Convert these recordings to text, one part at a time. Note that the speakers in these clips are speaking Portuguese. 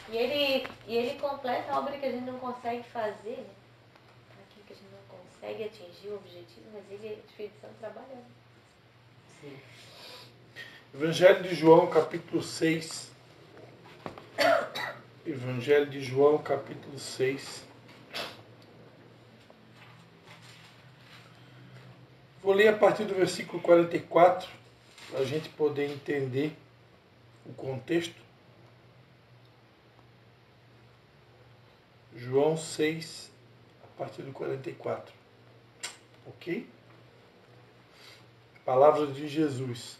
E ele completa a obra que a gente não consegue fazer, né? Aquilo que a gente não consegue atingir o objetivo, mas ele, o Espírito Santo, trabalhando. Sim. Evangelho de João, capítulo 6. Evangelho de João, capítulo 6. Vou ler a partir do versículo 44, para a gente poder entender o contexto. João 6, a partir do 44. Ok? Palavras de Jesus.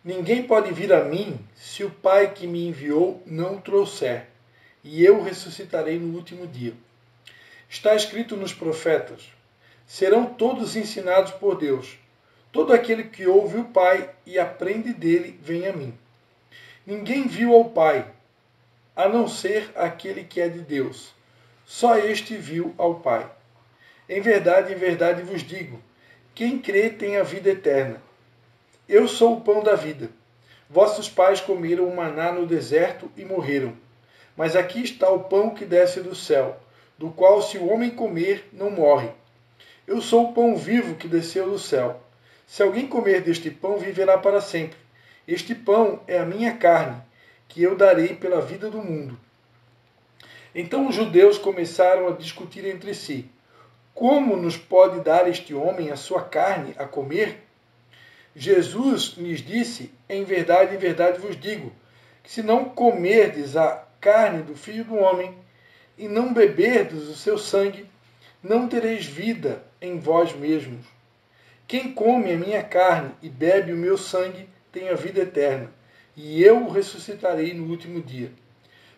Ninguém pode vir a mim se o Pai que me enviou não o trouxer, e eu o ressuscitarei no último dia. Está escrito nos profetas: serão todos ensinados por Deus. Todo aquele que ouve o Pai e aprende dele vem a mim. Ninguém viu ao Pai, a não ser aquele que é de Deus. Só este viu ao Pai. Em verdade vos digo, quem crê tem a vida eterna. Eu sou o pão da vida. Vossos pais comeram o maná no deserto e morreram. Mas aqui está o pão que desce do céu, do qual se o homem comer, não morre. Eu sou o pão vivo que desceu do céu. Se alguém comer deste pão, viverá para sempre. Este pão é a minha carne, que eu darei pela vida do mundo. Então os judeus começaram a discutir entre si: como nos pode dar este homem a sua carne a comer? Jesus lhes disse: em verdade vos digo, que se não comerdes a carne do Filho do Homem e não beberdes o seu sangue, não tereis vida em vós mesmos. Quem come a minha carne e bebe o meu sangue tem a vida eterna, e eu o ressuscitarei no último dia.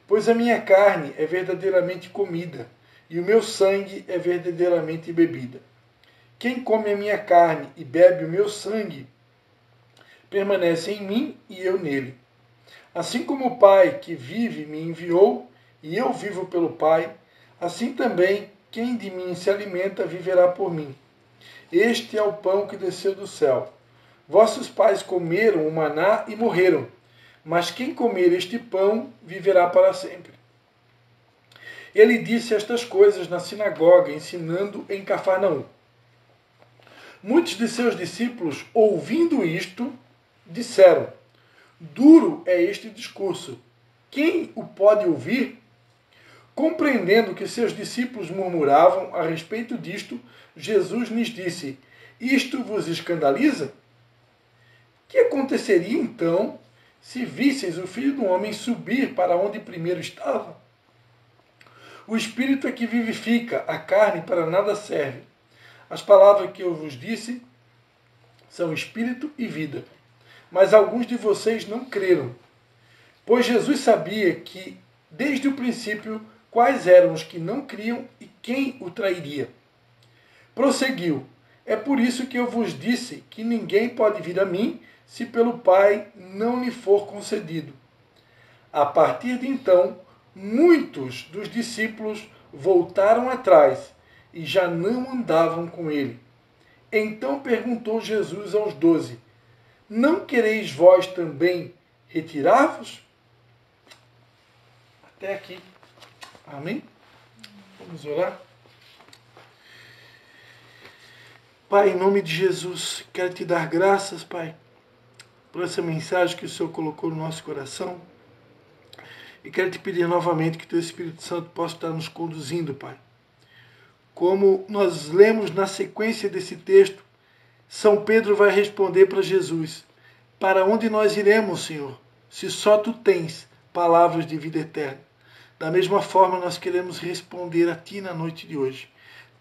Pois a minha carne é verdadeiramente comida, e o meu sangue é verdadeiramente bebida. Quem come a minha carne e bebe o meu sangue permanece em mim e eu nele. Assim como o Pai que vive me enviou, e eu vivo pelo Pai, assim também quem de mim se alimenta viverá por mim. Este é o pão que desceu do céu. Vossos pais comeram o maná e morreram, mas quem comer este pão viverá para sempre. Ele disse estas coisas na sinagoga, ensinando em Cafarnaum. Muitos de seus discípulos, ouvindo isto, disseram: duro é este discurso. Quem o pode ouvir? Compreendendo que seus discípulos murmuravam a respeito disto, Jesus lhes disse: isto vos escandaliza? Que aconteceria então se visseis o Filho do Homem subir para onde primeiro estava? O Espírito é que vivifica, a carne para nada serve. As palavras que eu vos disse são Espírito e vida. Mas alguns de vocês não creram. Pois Jesus sabia que, desde o princípio, quais eram os que não criam e quem o trairia. Prosseguiu: é por isso que eu vos disse que ninguém pode vir a mim se pelo Pai não lhe for concedido. A partir de então, muitos dos discípulos voltaram atrás e já não andavam com ele. Então perguntou Jesus aos 12: não quereis vós também retirar-vos? Até aqui. Amém? Vamos orar? Pai, em nome de Jesus, quero te dar graças, Pai, por essa mensagem que o Senhor colocou no nosso coração. E quero te pedir novamente que o Teu Espírito Santo possa estar nos conduzindo, Pai. Como nós lemos na sequência desse texto, São Pedro vai responder para Jesus: para onde nós iremos, Senhor, se só Tu tens palavras de vida eterna? Da mesma forma, nós queremos responder a Ti na noite de hoje.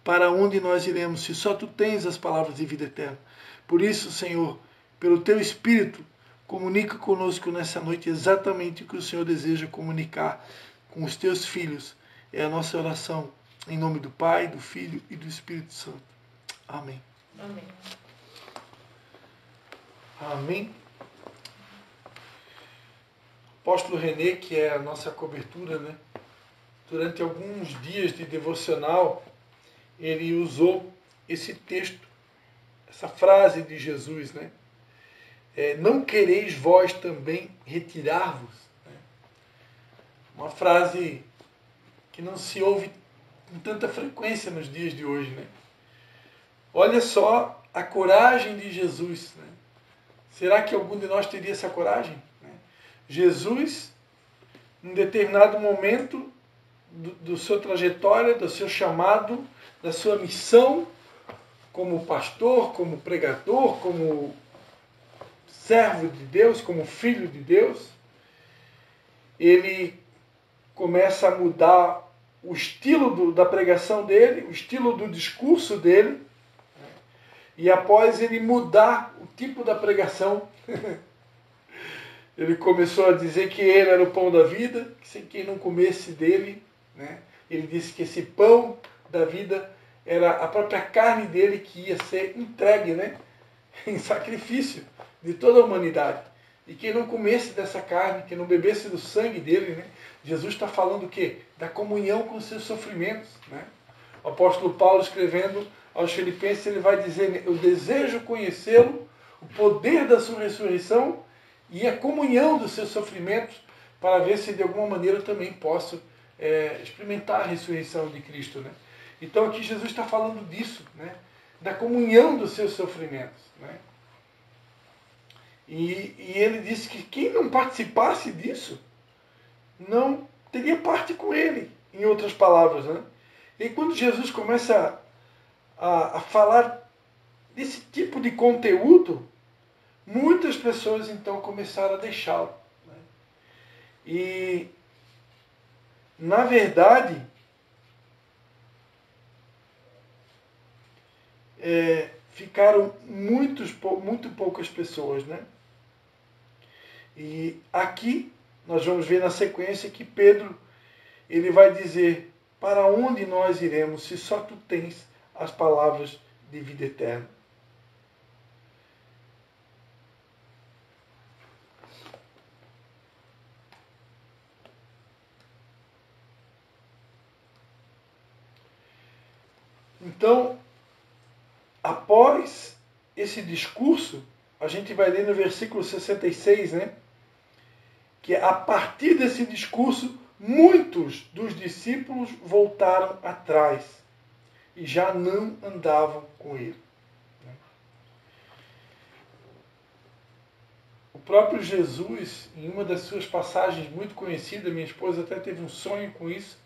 Para onde nós iremos, se só Tu tens as palavras de vida eterna? Por isso, Senhor, pelo Teu Espírito, comunica conosco nessa noite exatamente o que o Senhor deseja comunicar com os Teus filhos. É a nossa oração, em nome do Pai, do Filho e do Espírito Santo. Amém. Amém. Amém. Apóstolo René, que é a nossa cobertura, né? Durante alguns dias de devocional, ele usou esse texto, essa frase de Jesus, né? Não quereis vós também retirar-vos? Né? Uma frase que não se ouve com tanta frequência nos dias de hoje, né? Olha só a coragem de Jesus, né? Será que algum de nós teria essa coragem? Jesus, em determinado momento do seu trajetória, do seu chamado, da sua missão, como pastor, como pregador, como servo de Deus, como filho de Deus, ele começa a mudar o estilo da pregação dele, o estilo do discurso dele, e após ele mudar o tipo da pregação, ele começou a dizer que ele era o pão da vida, que sem quem não comesse dele, né? Ele disse que esse pão da vida era a própria carne dele que ia ser entregue, né? Em sacrifício de toda a humanidade. E quem não comesse dessa carne, quem não bebesse do sangue dele, né? Jesus está falando o quê? Da comunhão com os seus sofrimentos, né? O apóstolo Paulo, escrevendo aos Filipenses, ele vai dizer: eu desejo conhecê-lo, o poder da sua ressurreição e a comunhão dos seus sofrimentos, para ver se de alguma maneira eu também posso experimentar a ressurreição de Cristo, né? Então aqui Jesus está falando disso, né? Da comunhão dos seus sofrimentos, né? E ele disse que quem não participasse disso não teria parte com ele, em outras palavras, né? E quando Jesus começa a falar desse tipo de conteúdo, muitas pessoas então começaram a deixá-lo, né? E, na verdade, ficaram muito poucas pessoas, né? E aqui nós vamos ver na sequência que Pedro ele vai dizer: para onde nós iremos se só tu tens as palavras de vida eterna? Então, após esse discurso, a gente vai ler no versículo 66, né? Que a partir desse discurso, muitos dos discípulos voltaram atrás e já não andavam com ele. O próprio Jesus, em uma das suas passagens muito conhecidas, minha esposa até teve um sonho com isso,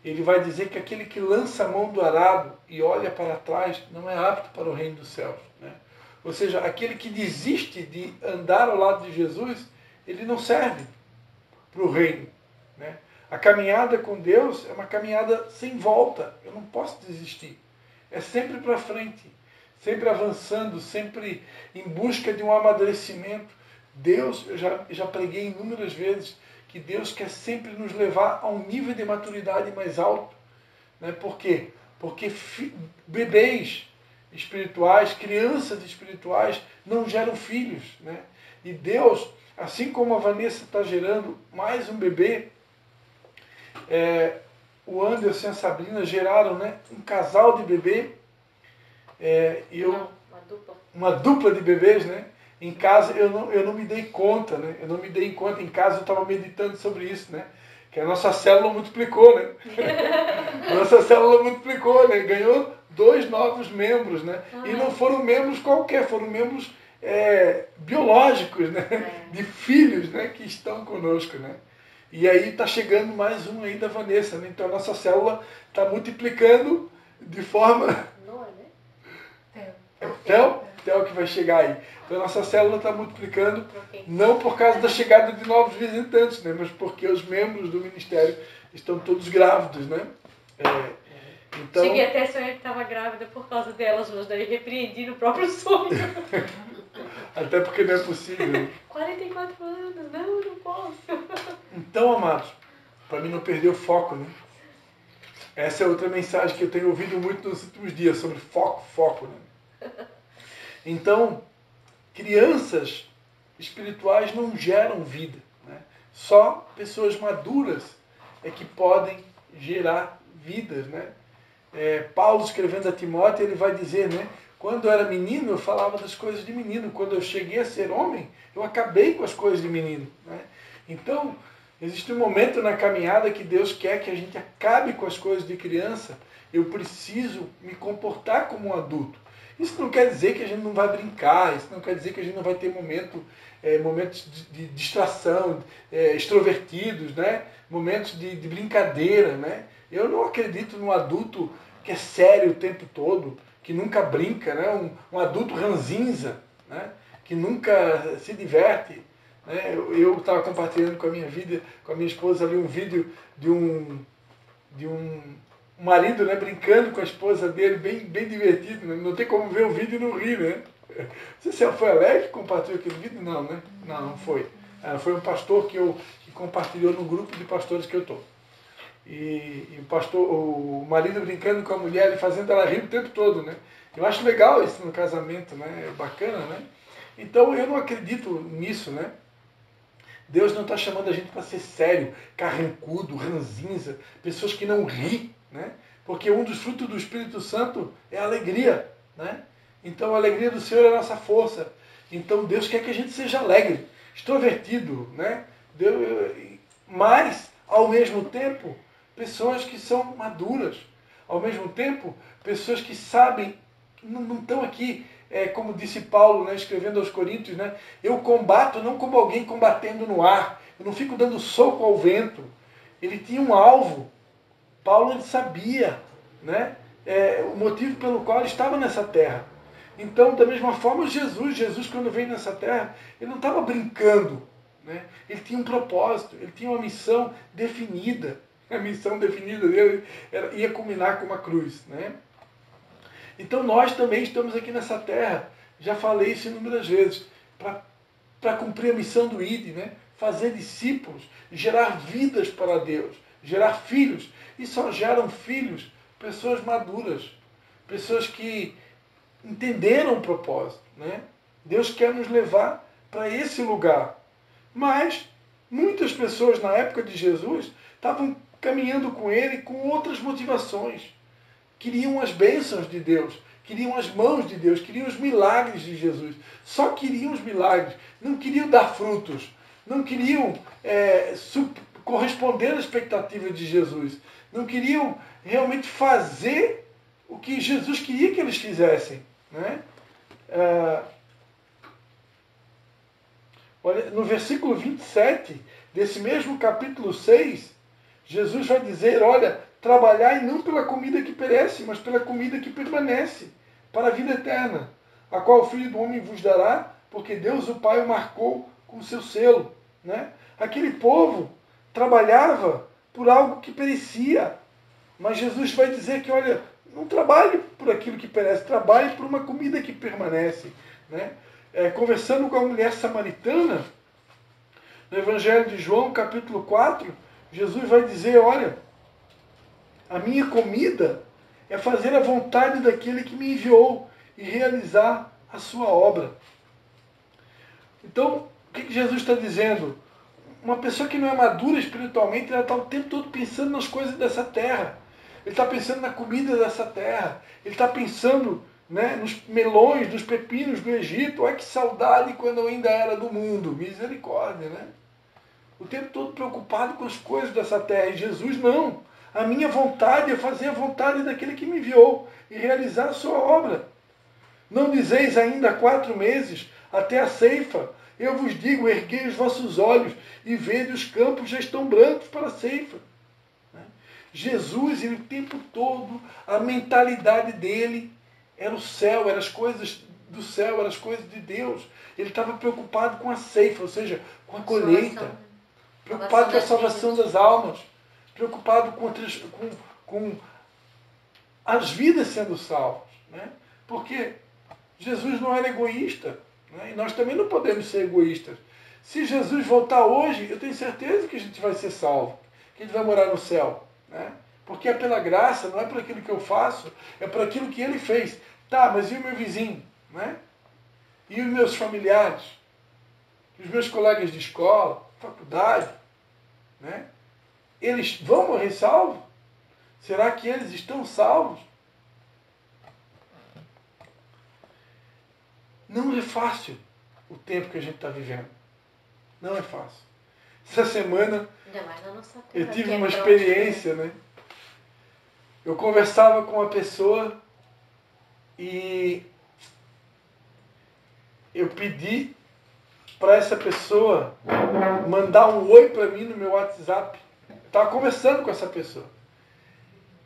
ele vai dizer que aquele que lança a mão do arado e olha para trás não é apto para o reino dos céus, né? Ou seja, aquele que desiste de andar ao lado de Jesus, ele não serve para o reino, né? A caminhada com Deus é uma caminhada sem volta. Eu não posso desistir. É sempre para frente, sempre avançando, sempre em busca de um amadurecimento. Deus, eu já preguei inúmeras vezes, que Deus quer sempre nos levar a um nível de maturidade mais alto, né? Por quê? Porque bebês espirituais, crianças espirituais não geram filhos, né? E Deus, assim como a Vanessa está gerando mais um bebê, o Anderson e a Sabrina geraram, né, um casal de bebê, uma dupla de bebês, né? Em casa eu não me dei conta, né? Eu não me dei conta. Em casa eu estava meditando sobre isso, né? Que a nossa célula multiplicou, né? Nossa célula multiplicou, né? Ganhou 2 novos membros, né? E não foram membros qualquer, foram membros biológicos, né? De filhos, né? Que estão conosco, né? E aí está chegando mais um aí da Vanessa, né? Então a nossa célula está multiplicando de forma... Noah, né? Theo que vai chegar aí. Então a nossa célula está multiplicando, não por causa da chegada de novos visitantes, né? Mas porque os membros do ministério estão todos grávidos, né? Então... Cheguei até a sonhar que estava grávida por causa delas, mas daí repreendi no próprio sonho. Até porque não é possível. 44 anos, não posso. Então, amados, para mim não perder o foco, né? Essa é outra mensagem que eu tenho ouvido muito nos últimos dias, sobre foco, né? Então, crianças espirituais não geram vida, né? Só pessoas maduras é que podem gerar vidas, né? Paulo, escrevendo a Timóteo, ele vai dizer, né? Quando eu era menino, eu falava das coisas de menino. Quando eu cheguei a ser homem, eu acabei com as coisas de menino, né? Então, Existe um momento na caminhada que Deus quer que a gente acabe com as coisas de criança. Eu preciso me comportar como um adulto. Isso não quer dizer que a gente não vai brincar, isso não quer dizer que a gente não vai ter momentos de distração, extrovertidos, né? Momentos de brincadeira. Né? Eu não acredito num adulto que é sério o tempo todo, que nunca brinca, né? Um adulto ranzinza, né? Que nunca se diverte. Né? Eu estava compartilhando com a minha vida, com a minha esposa ali um vídeo de um marido, né, brincando com a esposa dele, bem divertido. Né? Não tem como ver o vídeo e não rir, né? Não sei se foi a Léa que compartilhou aquele vídeo, não, né? Não foi. Foi um pastor que compartilhou no grupo de pastores que eu estou. E o marido brincando com a mulher e fazendo ela rir o tempo todo, né? Eu acho legal isso no casamento, né? É bacana, né? Então eu não acredito nisso, né? Deus não está chamando a gente para ser sério, carrancudo, ranzinza, pessoas que não ri, né? Porque um dos frutos do Espírito Santo é a alegria, né? Então a alegria do Senhor é a nossa força. Então Deus quer que a gente seja alegre, extrovertido, né? Mas, ao mesmo tempo, pessoas que são maduras. Ao mesmo tempo, pessoas que sabem, não estão aqui, como disse Paulo, né, escrevendo aos Coríntios, né, eu combato não como alguém combatendo no ar, eu não fico dando soco ao vento. Ele tinha um alvo. Paulo ele sabia, né, o motivo pelo qual ele estava nessa terra. Então, da mesma forma, Jesus quando veio nessa terra, ele não estava brincando. Né? Ele tinha um propósito, ele tinha uma missão definida. A missão definida dele ia culminar com uma cruz. Né? Então nós também estamos aqui nessa terra, já falei isso inúmeras vezes, para cumprir a missão do ID, né? Fazer discípulos, gerar vidas para Deus, gerar filhos. E só geram filhos pessoas maduras, pessoas que entenderam o propósito. Né? Deus quer nos levar para esse lugar. Mas muitas pessoas na época de Jesus estavam caminhando com ele com outras motivações. Queriam as bênçãos de Deus, queriam as mãos de Deus, queriam os milagres de Jesus. Só queriam os milagres, não queriam dar frutos, não queriam corresponder à expectativa de Jesus, não queriam realmente fazer o que Jesus queria que eles fizessem. Né? Olha, no versículo 27 desse mesmo capítulo 6, Jesus vai dizer, olha, trabalhai não pela comida que perece, mas pela comida que permanece, para a vida eterna, a qual o Filho do Homem vos dará, porque Deus o Pai o marcou com o seu selo. Né? Aquele povo trabalhava por algo que perecia, mas Jesus vai dizer que, olha, não trabalhe por aquilo que perece, trabalhe por uma comida que permanece. Né? Conversando com a mulher samaritana, no Evangelho de João, capítulo 4, Jesus vai dizer, olha, a minha comida é fazer a vontade daquele que me enviou e realizar a sua obra. Então, o que Jesus está dizendo? Uma pessoa que não é madura espiritualmente, ela está o tempo todo pensando nas coisas dessa terra. Ele está pensando na comida dessa terra. Ele está pensando, né, nos melões, nos pepinos do Egito. Olha que saudade quando eu ainda era do mundo. Misericórdia, né? O tempo todo preocupado com as coisas dessa terra. E Jesus não. A minha vontade é fazer a vontade daquele que me enviou e realizar a sua obra. Não dizeis ainda há 4 meses, até a ceifa. Eu vos digo, erguei os vossos olhos e vede os campos já estão brancos para a ceifa. Jesus, ele, o tempo todo, a mentalidade dele era o céu, eram as coisas do céu, eram as coisas de Deus. Ele estava preocupado com a ceifa, ou seja, com a colheita. Preocupado com a salvação das almas. Preocupado com as vidas sendo salvas. Né? Porque Jesus não era egoísta. Né? E nós também não podemos ser egoístas. Se Jesus voltar hoje, eu tenho certeza que a gente vai ser salvo. Que a gente vai morar no céu. Né? Porque é pela graça, não é por aquilo que eu faço, é por aquilo que ele fez. Tá, mas e o meu vizinho? Né? E os meus familiares? Os meus colegas de escola, faculdade? Né? Eles vão morrer salvos? Será que eles estão salvos? Não é fácil o tempo que a gente está vivendo. Não é fácil. Essa semana Ainda mais na nossa terra, eu tive que é uma próximo, experiência, né? Eu conversava com uma pessoa e eu pedi para essa pessoa mandar um oi para mim no meu WhatsApp. Eu estava conversando com essa pessoa.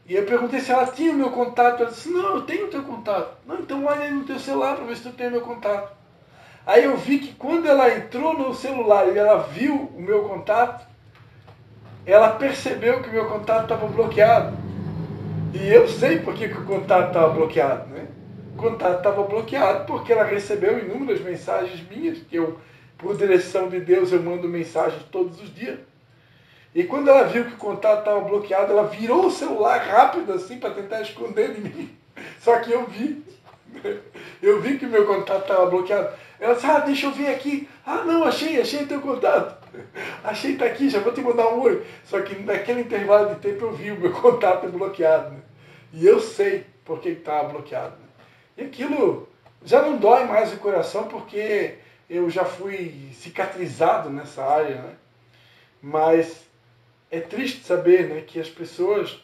E eu perguntei se ela tinha o meu contato. Ela disse, não, eu tenho o teu contato. Não, então olha aí no teu celular para ver se tu tem o meu contato. Aí eu vi que quando ela entrou no celular e ela viu o meu contato, ela percebeu que o meu contato estava bloqueado. E eu sei por que o contato estava bloqueado, né? O contato estava bloqueado porque ela recebeu inúmeras mensagens minhas, que eu, por direção de Deus, eu mando mensagens todos os dias. E quando ela viu que o contato estava bloqueado, ela virou o celular rápido assim para tentar esconder de mim. Só que eu vi. Eu vi que o meu contato estava bloqueado. Ela disse, deixa eu ver aqui. Não, achei teu contato. Achei, tá aqui, já vou te mandar um oi. Só que naquele intervalo de tempo eu vi o meu contato bloqueado. Né? E eu sei por que estava bloqueado. Né? E aquilo já não dói mais o coração porque eu já fui cicatrizado nessa área. Né? Mas é triste saber, né, que as pessoas,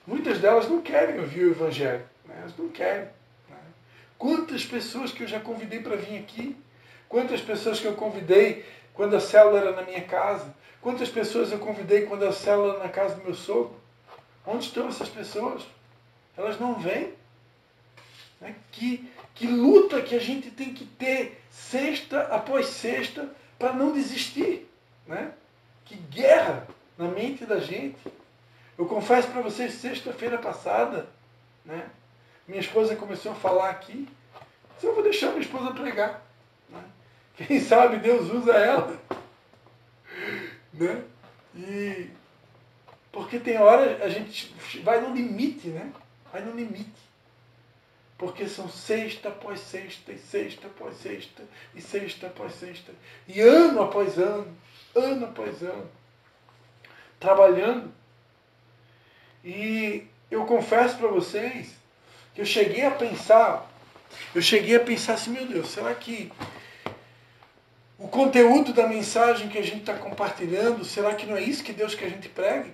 muitas delas não querem ouvir o Evangelho. Né? Elas não querem. Né? Quantas pessoas que eu já convidei para vir aqui? Quantas pessoas que eu convidei quando a célula era na minha casa? Quantas pessoas eu convidei quando a célula era na casa do meu sogro? Onde estão essas pessoas? Elas não vêm. Né? Que luta que a gente tem que ter sexta após sexta para não desistir. Né? Que guerra na mente da gente. Eu confesso para vocês, sexta-feira passada, né, minha esposa começou a falar aqui, eu vou deixar minha esposa pregar. Né? Quem sabe Deus usa ela. Né? E porque tem hora a gente vai no limite, né? Vai no limite. Porque são sexta após sexta, e sexta após sexta, e sexta após sexta. E ano após ano após ano. Trabalhando. E eu confesso para vocês que eu cheguei a pensar assim, meu Deus, será que o conteúdo da mensagem que a gente está compartilhando, será que não é isso que Deus quer que a gente pregue?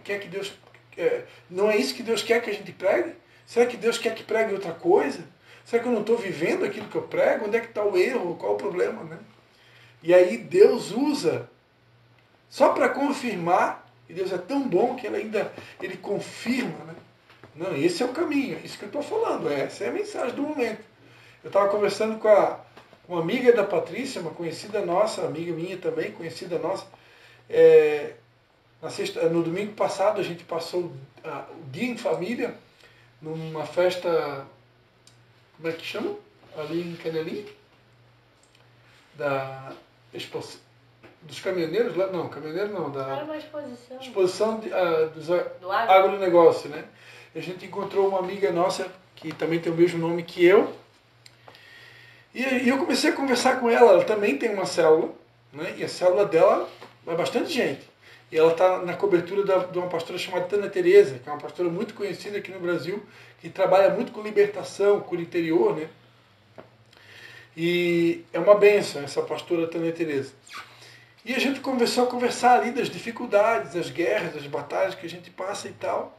Não é isso que Deus quer que a gente pregue? Será que Deus quer que pregue outra coisa? Será que eu não estou vivendo aquilo que eu prego? Onde é que está o erro? Qual o problema? Né? E aí Deus usa, só para confirmar, e Deus é tão bom que ele confirma, né? Não, esse é o caminho, é isso que eu estou falando, essa é a mensagem do momento. Eu estava conversando com uma amiga da Patrícia, uma conhecida nossa, amiga minha também, conhecida nossa. No domingo passado a gente passou o dia em família, numa festa, como é que chama? Ali em Canelim? Dos caminhoneiros lá? Não, caminhoneiro não. Era uma exposição. Exposição do agronegócio, né? A gente encontrou uma amiga nossa, que também tem o mesmo nome que eu, e eu comecei a conversar com ela também tem uma célula, né? E a célula dela é bastante gente. E ela está na cobertura de uma pastora chamada Tânia Tereza, que é uma pastora muito conhecida aqui no Brasil, que trabalha muito com libertação, com o interior, né? E é uma bênção essa pastora Tânia Tereza. E a gente começou a conversar ali das dificuldades, das guerras, das batalhas que a gente passa e tal.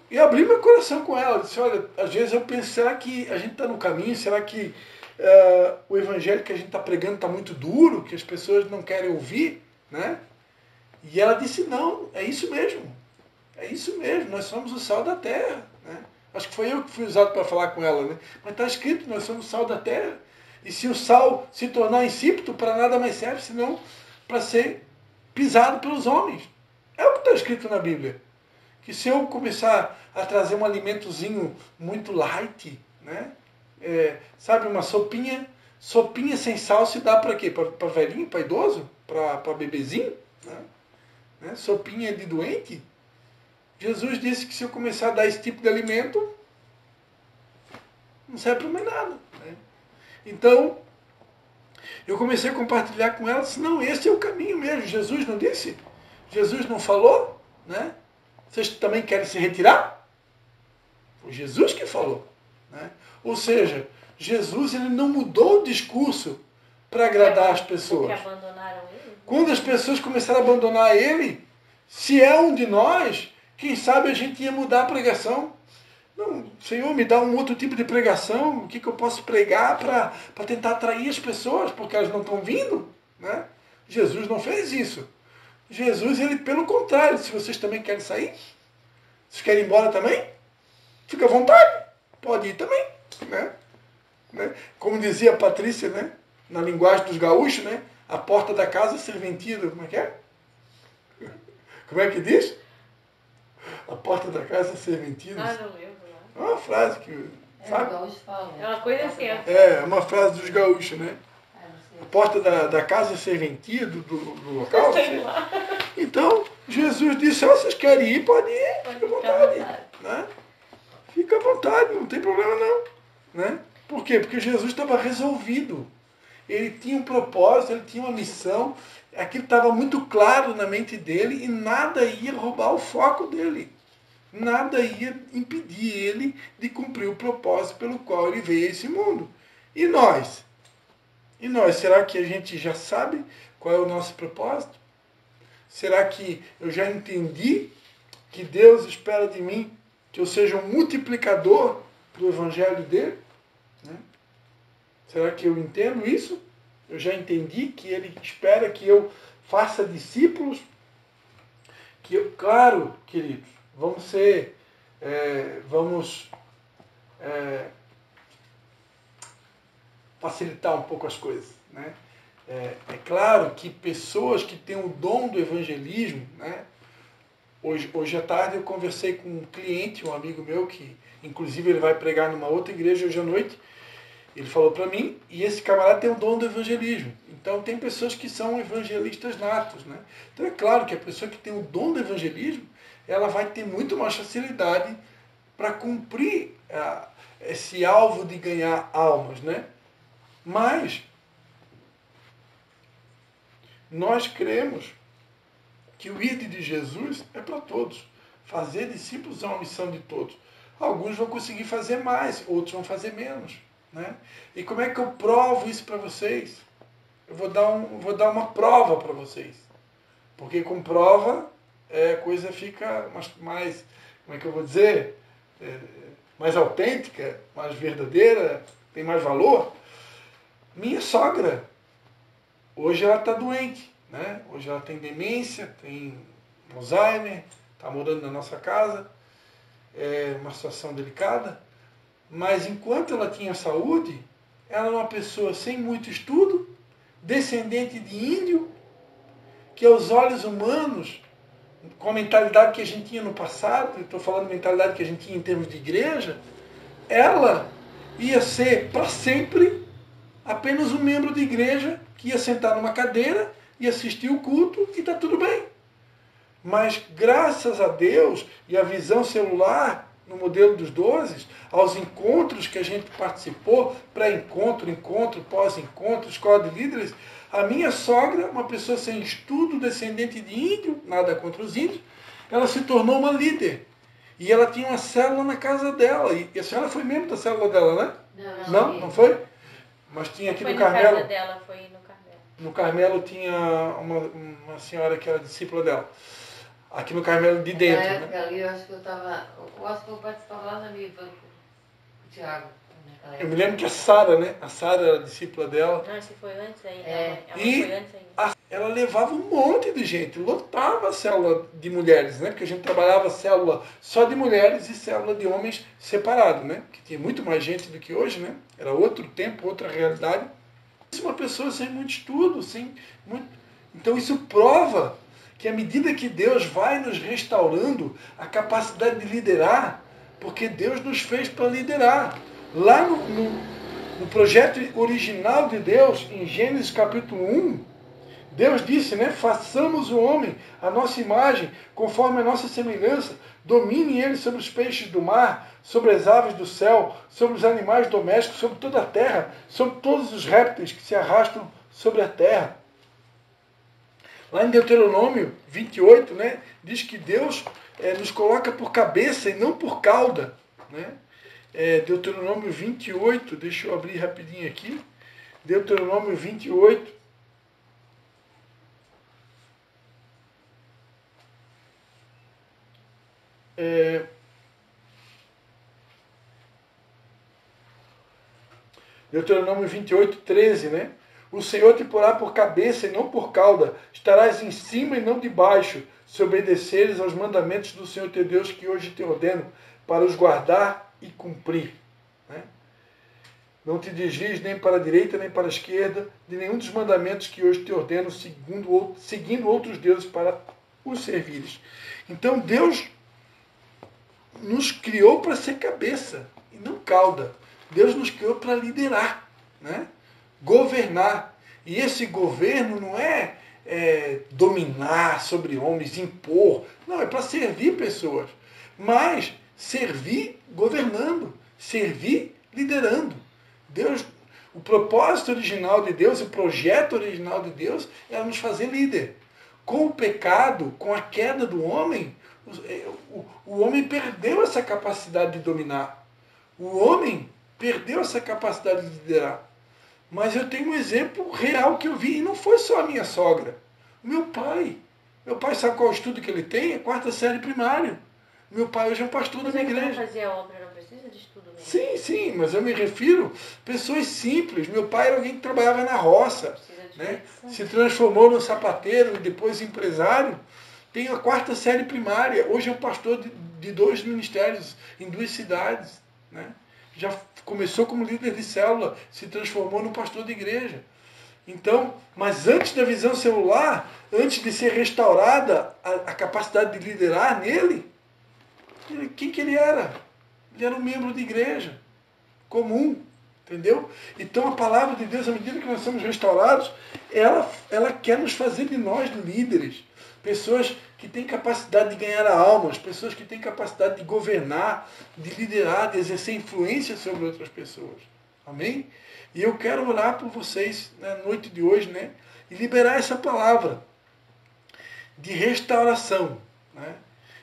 E abri meu coração com ela. Disse, olha, às vezes eu penso, será que a gente está no caminho? Será que o evangelho que a gente está pregando está muito duro? Que as pessoas não querem ouvir? Né? E ela disse, não, é isso mesmo. É isso mesmo, nós somos o sal da terra. Né? Acho que foi eu que fui usado para falar com ela. Né? Mas está escrito, nós somos o sal da terra. E se o sal se tornar insípido, para nada mais serve, senão para ser pisado pelos homens. É o que está escrito na Bíblia. Que se eu começar a trazer um alimentozinho muito light, né? Sabe, uma sopinha sem sal se dá para quê? Para velhinho, para idoso? Para bebezinho? Né? Sopinha de doente? Jesus disse que se eu começar a dar esse tipo de alimento, não serve para mais nada. Né? Então, eu comecei a compartilhar com ela, disse, não, esse é o caminho mesmo. Jesus não disse? Jesus não falou? Né? Vocês também querem se retirar? Foi Jesus que falou. Né? Ou seja, Jesus ele não mudou o discurso para agradar as pessoas. Porque abandonaram ele? Quando as pessoas começaram a abandonar ele, se é um de nós, quem sabe a gente ia mudar a pregação. Não, Senhor, me dá um outro tipo de pregação, o que eu posso pregar para tentar atrair as pessoas, porque elas não estão vindo, né? Jesus não fez isso. Jesus, ele pelo contrário, se vocês também querem sair, vocês querem ir embora também, fica à vontade, pode ir também, né? Como dizia a Patrícia, né? Na linguagem dos gaúchos, né? A porta da casa serventia, como é que é? Como é que diz? A porta da casa serventia. Ah, não lembro. É uma frase que, sabe? É uma coisa assim. É uma frase dos gaúchos, né? A porta da casa serventia, do local. Sei lá. Então, Jesus disse, vocês querem ir, podem ir, fica à vontade. Né? Fica à vontade, não tem problema não. Né? Por quê? Porque Jesus estava resolvido. Ele tinha um propósito, ele tinha uma missão, aquilo estava muito claro na mente dele e nada ia roubar o foco dele. Nada ia impedir ele de cumprir o propósito pelo qual ele veio a esse mundo. E nós? E nós? Será que a gente já sabe qual é o nosso propósito? Será que eu já entendi que Deus espera de mim que eu seja um multiplicador do evangelho dele? Né? Será que eu entendo isso? Eu já entendi que ele espera que eu faça discípulos? Que eu, claro, queridos, vamos facilitar um pouco as coisas. Né? É claro que pessoas que têm o dom do evangelismo, né? Hoje à tarde eu conversei com um cliente, um amigo meu, que inclusive ele vai pregar numa outra igreja hoje à noite. Ele falou para mim, e esse camarada tem o dom do evangelismo. Então tem pessoas que são evangelistas natos. Né? Então é claro que a pessoa que tem o dom do evangelismo, ela vai ter muito mais facilidade para cumprir esse alvo de ganhar almas. Né? Mas nós cremos que o ID de Jesus é para todos. Fazer discípulos é uma missão de todos. Alguns vão conseguir fazer mais, outros vão fazer menos. Né? E como é que eu provo isso para vocês? Eu vou dar uma prova para vocês. Porque com prova a coisa fica mais, como é que eu vou dizer? Mais autêntica, mais verdadeira, tem mais valor. Minha sogra, hoje ela está doente. Né? Hoje ela tem demência, tem Alzheimer, está morando na nossa casa. É uma situação delicada. Mas enquanto ela tinha saúde, ela era uma pessoa sem muito estudo, descendente de índio, que aos olhos humanos, com a mentalidade que a gente tinha no passado, estou falando mentalidade que a gente tinha em termos de igreja, ela ia ser para sempre apenas um membro de igreja que ia sentar numa cadeira e assistir o culto e está tudo bem. Mas graças a Deus e a visão celular no modelo dos 12, aos encontros que a gente participou, pré-encontro, encontro, pós-encontro, escola de líderes, a minha sogra, uma pessoa sem estudo, descendente de índio, nada contra os índios, ela se tornou uma líder. E ela tinha uma célula na casa dela. E a senhora foi membro da célula dela, né? Não foi? Mas tinha aqui no Carmelo. Foi na casa dela, foi no Carmelo. No Carmelo tinha uma senhora que era discípula dela. Aqui no Carmelo de dentro. Na época né? ali, eu acho que eu participava lá na Miva, com o Thiago. Eu me lembro que a Sara, né? A Sara era discípula dela. Não, isso foi antes ainda. É. Ela E foi antes ainda. ela levava um monte de gente, lotava a célula de mulheres, né? Porque a gente trabalhava célula só de mulheres e célula de homens separado, né? Que tinha muito mais gente do que hoje, né? Era outro tempo, outra realidade. Uma pessoa sem muito estudo, Então isso prova que à medida que Deus vai nos restaurando a capacidade de liderar, porque Deus nos fez para liderar. Lá no projeto original de Deus, em Gênesis capítulo 1, Deus disse, né? Façamos o homem a nossa imagem, conforme a nossa semelhança, domine ele sobre os peixes do mar, sobre as aves do céu, sobre os animais domésticos, sobre toda a terra, sobre todos os répteis que se arrastam sobre a terra. Lá em Deuteronômio 28, né, diz que Deus nos coloca por cabeça e não por cauda. Né? Deuteronômio 28, deixa eu abrir rapidinho aqui. Deuteronômio 28. Deuteronômio 28, 13, né? O Senhor te porá por cabeça e não por cauda. Estarás em cima e não debaixo, se obedeceres aos mandamentos do Senhor teu Deus que hoje te ordeno, para os guardar e cumprir. Né? Não te desvies nem para a direita nem para a esquerda de nenhum dos mandamentos que hoje te ordeno, seguindo outros deuses para os servires. Então Deus nos criou para ser cabeça e não cauda. Deus nos criou para liderar, né? Governar. E esse governo não é dominar sobre homens, impor. Não, é para servir pessoas. Mas servir governando, servir liderando. Deus, o propósito original de Deus, o projeto original de Deus era nos fazer líder. Com o pecado, com a queda do homem, o homem perdeu essa capacidade de dominar. O homem perdeu essa capacidade de liderar. Mas eu tenho um exemplo real que eu vi, e não foi só a minha sogra. Meu pai. Meu pai sabe qual é o estudo que ele tem? É 4ª série primário. Meu pai hoje é um pastor da minha igreja. Para fazer a obra não precisa de estudo mesmo. Sim, sim, mas eu me refiro a pessoas simples. Meu pai era alguém que trabalhava na roça, né? Se transformou num sapateiro e depois empresário. Tem a 4ª série primária. Hoje é um pastor de 2 ministérios em 2 cidades, né? Já começou como líder de célula, se transformou num pastor de igreja. Então, mas antes da visão celular, antes de ser restaurada a capacidade de liderar nele, quem que ele era? Ele era um membro de igreja comum, entendeu? Então a palavra de Deus, à medida que nós somos restaurados, ela quer nos fazer de nós líderes. Pessoas que têm capacidade de ganhar almas, pessoas que têm capacidade de governar, de liderar, de exercer influência sobre outras pessoas. Amém? E eu quero orar por vocês na noite de hoje, né? E liberar essa palavra de restauração, né?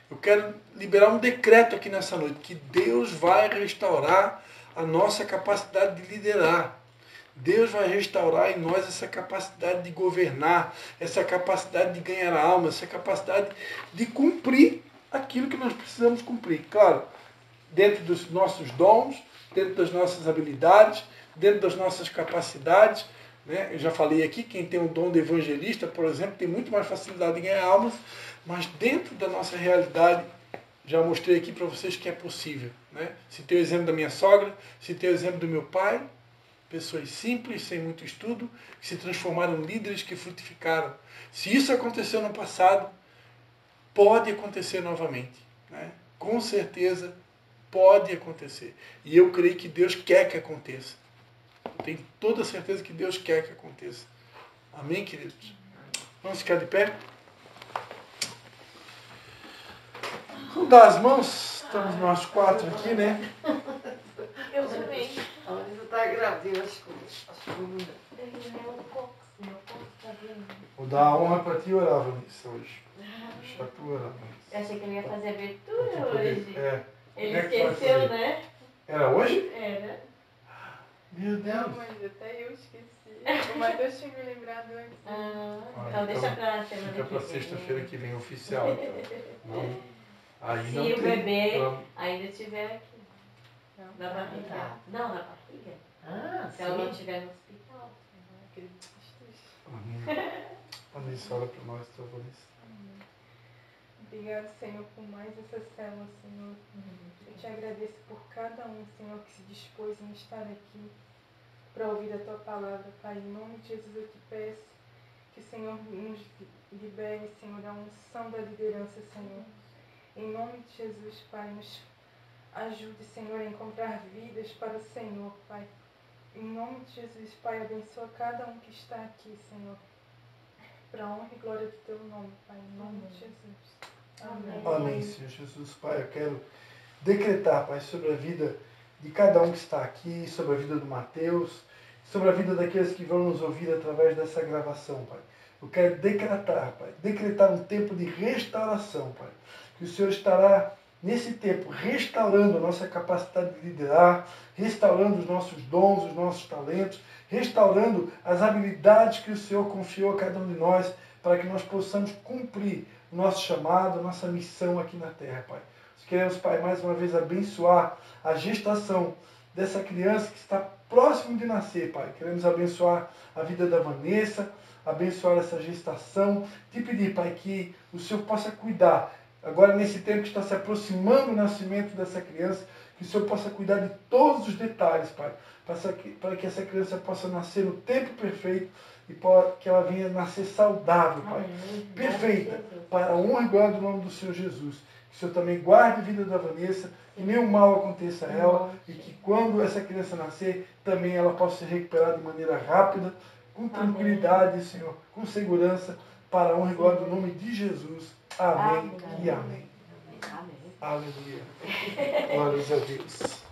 Eu quero liberar um decreto aqui nessa noite, que Deus vai restaurar a nossa capacidade de liderar. Deus vai restaurar em nós essa capacidade de governar, essa capacidade de ganhar a alma, essa capacidade de cumprir aquilo que nós precisamos cumprir. Claro, dentro dos nossos dons, dentro das nossas habilidades, dentro das nossas capacidades. Né? Eu já falei aqui, quem tem o dom de evangelista, por exemplo, tem muito mais facilidade de ganhar almas, mas dentro da nossa realidade, já mostrei aqui para vocês que é possível. Né? Citei o exemplo da minha sogra, citei o exemplo do meu pai, pessoas simples, sem muito estudo, que se transformaram em líderes que frutificaram. Se isso aconteceu no passado, pode acontecer novamente. Né? Com certeza pode acontecer. E eu creio que Deus quer que aconteça. Eu tenho toda a certeza que Deus quer que aconteça. Amém, queridos? Vamos ficar de pé? Vamos dar as mãos. Estamos nós 4 aqui, né? Eu também. A Luísa está grávida, acho que Vou dar a honra para ti orar, Vanessa, hoje. Deixa tu orar, Vanessa. Eu achei que ele ia fazer a abertura hoje. Ele Como é que tu vai esqueceu, fazer? né? Era hoje? Era. Meu Deus. Não, mas até eu esqueci. O Matheus tinha me lembrado antes. Então deixa pra semana Fica que para vem. sexta-feira que vem, oficial. Então. Não, aí Se não o tem. bebê Vamos. ainda estiver aqui. Não, Na barriga. Não, na barriga. Ah, Se ela não estiver no hospital. aquele tristeza. Vanessa, olha para nós, então, Vanessa. Obrigado, Senhor, por mais essa célula, Senhor. Eu te agradeço por cada um, Senhor, que se dispôs em estar aqui para ouvir a Tua palavra, Pai. Em nome de Jesus eu te peço que o Senhor nos libere, Senhor, da unção da liderança, Senhor. Em nome de Jesus, Pai, nos ajude, Senhor, a encontrar vidas para o Senhor, Pai. Em nome de Jesus, Pai, abençoa cada um que está aqui, Senhor. Para a honra e glória do Teu nome, Pai. Em nome de Jesus. Amém. Amém, Senhor Jesus. Pai, eu quero decretar, Pai, sobre a vida de cada um que está aqui, sobre a vida do Mateus, sobre a vida daqueles que vão nos ouvir através dessa gravação, Pai. Eu quero decretar, Pai, decretar um tempo de restauração, Pai. Que o Senhor estará, nesse tempo, restaurando a nossa capacidade de liderar, restaurando os nossos dons, os nossos talentos, restaurando as habilidades que o Senhor confiou a cada um de nós, para que nós possamos cumprir o nosso chamado, a nossa missão aqui na terra, Pai. Queremos, Pai, mais uma vez abençoar a gestação dessa criança que está próximo de nascer, Pai. Queremos abençoar a vida da Vanessa, abençoar essa gestação. Te pedir, Pai, que o Senhor possa cuidar. Agora, nesse tempo que está se aproximando o nascimento dessa criança, que o Senhor possa cuidar de todos os detalhes, Pai. Para que essa criança possa nascer no tempo perfeito e que ela venha nascer saudável, Pai. Perfeita, para a honra e glória do nome do Senhor Jesus. Que o Senhor também guarde a vida da Vanessa, que nenhum mal aconteça a ela e que quando essa criança nascer, também ela possa se recuperar de maneira rápida, com tranquilidade, Senhor, com segurança, para a honra e glória do nome de Jesus. Amém e amém. Amém. Aleluia. Glórias a Deus.